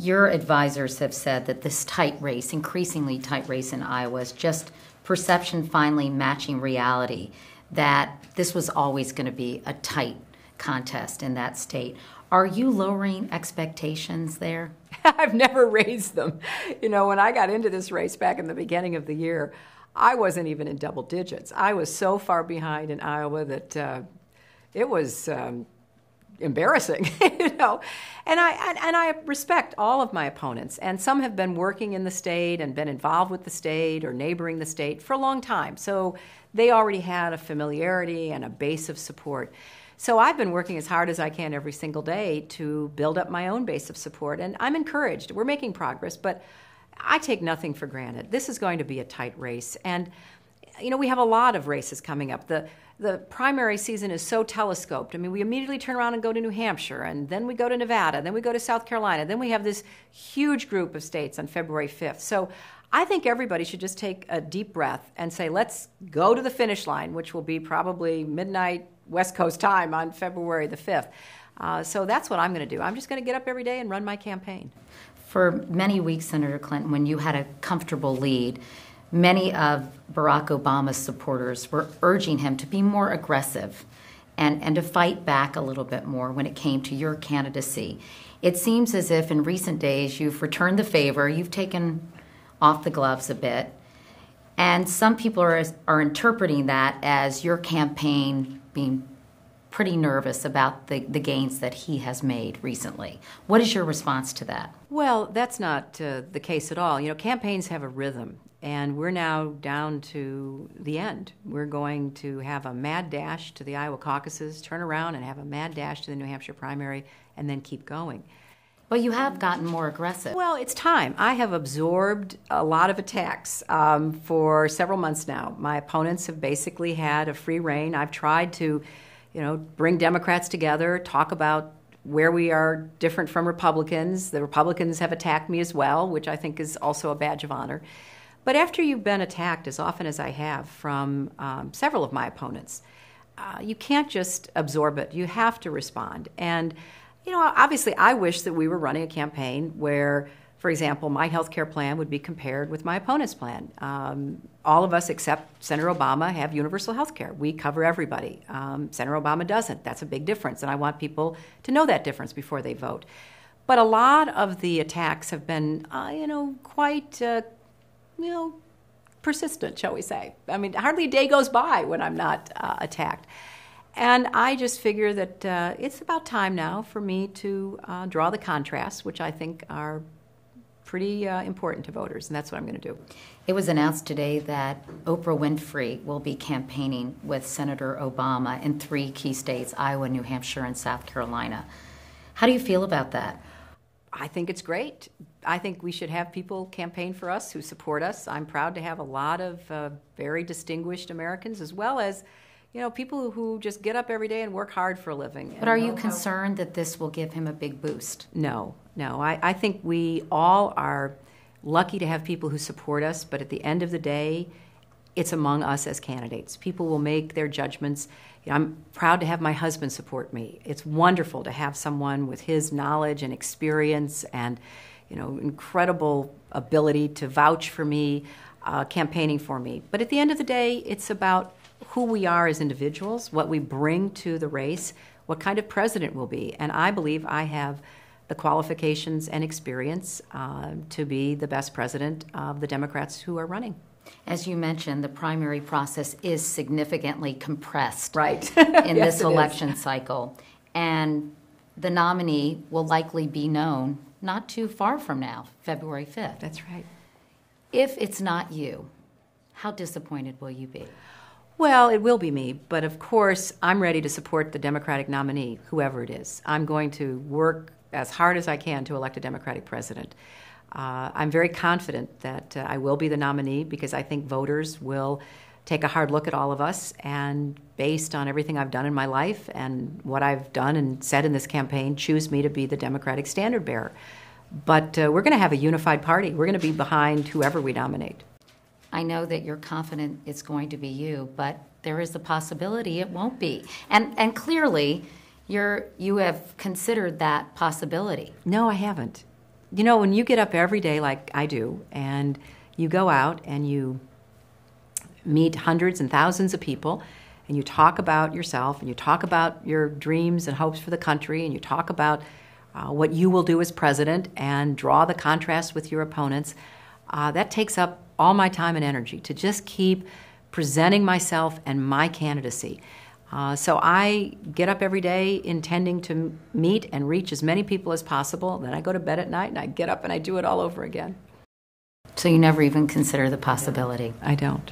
Your advisors have said that this tight race, increasingly tight race in Iowa, is just perception finally matching reality, that this was always going to be a tight contest in that state. Are you lowering expectations there? I've never raised them. You know, when I got into this race back in the beginning of the year, I wasn't even in double digits. I was so far behind in Iowa that it was embarrassing, you know. And I respect all of my opponents, and some have been working in the state and been involved with the state or neighboring the state for a long time. So they already had a familiarity and a base of support. So I've been working as hard as I can every single day to build up my own base of support, and I'm encouraged. We're making progress, but I take nothing for granted. This is going to be a tight race, and you know, we have a lot of races coming up. The primary season is so telescoped. I mean, we immediately turn around and go to New Hampshire, and then we go to Nevada, then we go to South Carolina, then we have this huge group of states on February 5th. So I think everybody should just take a deep breath and say, let's go to the finish line, which will be probably midnight West Coast time on February the 5th. So that's what I'm going to do. I'm just going to get up every day and run my campaign. For many weeks, Senator Clinton, when you had a comfortable lead, many of Barack Obama's supporters were urging him to be more aggressive and to fight back a little bit more when it came to your candidacy. It seems as if in recent days you've returned the favor, you've taken off the gloves a bit, and some people are interpreting that as your campaign being pretty nervous about the gains that he has made recently. What is your response to that? Well, that's not the case at all. You know, campaigns have a rhythm, and we're now down to the end. We're going to have a mad dash to the Iowa caucuses, turn around and have a mad dash to the New Hampshire primary, and then keep going. But you have gotten more aggressive. Well, it's time. I have absorbed a lot of attacks for several months now. My opponents have basically had a free rein. I've tried to, you know, bring Democrats together, talk about where we are different from Republicans. The Republicans have attacked me as well, which I think is also a badge of honor. But after you've been attacked as often as I have from several of my opponents, you can't just absorb it. You have to respond. And you know, obviously, I wish that we were running a campaign where, for example, my health care plan would be compared with my opponent's plan. All of us except Senator Obama have universal health care. We cover everybody. Senator Obama doesn't. That's a big difference, and I want people to know that difference before they vote. But a lot of the attacks have been, you know, quite, persistent, shall we say. I mean, hardly a day goes by when I'm not attacked. And I just figure that it's about time now for me to draw the contrasts, which I think are pretty important to voters, and that's what I'm going to do. It was announced today that Oprah Winfrey will be campaigning with Senator Obama in 3 key states, Iowa, New Hampshire, and South Carolina. How do you feel about that? I think it's great. I think we should have people campaign for us who support us. I'm proud to have a lot of very distinguished Americans, as well as you know, people who just get up every day and work hard for a living. But are you concerned that this will give him a big boost? No. I think we all are lucky to have people who support us, but at the end of the day, it's among us as candidates. People will make their judgments. You know, I'm proud to have my husband support me. It's wonderful to have someone with his knowledge and experience and, you know, incredible ability to vouch for me, campaigning for me. But at the end of the day, it's about who we are as individuals, what we bring to the race, what kind of president we'll be. And I believe I have the qualifications and experience to be the best president of the Democrats who are running. As you mentioned, the primary process is significantly compressed right. in this election cycle. And the nominee will likely be known not too far from now, February 5th. That's right. If it's not you, how disappointed will you be? Well, it will be me, but of course, I'm ready to support the Democratic nominee, whoever it is. I'm going to work as hard as I can to elect a Democratic president. I'm very confident that I will be the nominee because I think voters will take a hard look at all of us, and based on everything I've done in my life and what I've done and said in this campaign, choose me to be the Democratic standard bearer. But we're going to have a unified party. We're going to be behind whoever we nominate. I know that you're confident it's going to be you, but there is a possibility it won't be. And clearly, you have considered that possibility. No, I haven't. when you get up every day like I do, and you go out and you meet hundreds and thousands of people, and you talk about yourself, and you talk about your dreams and hopes for the country, and you talk about what you will do as president and draw the contrast with your opponents, that takes up all my time and energy to just keep presenting myself and my candidacy. So I get up every day intending to meet and reach as many people as possible. Then I go to bed at night and I get up and I do it all over again. So you never even consider the possibility? I don't.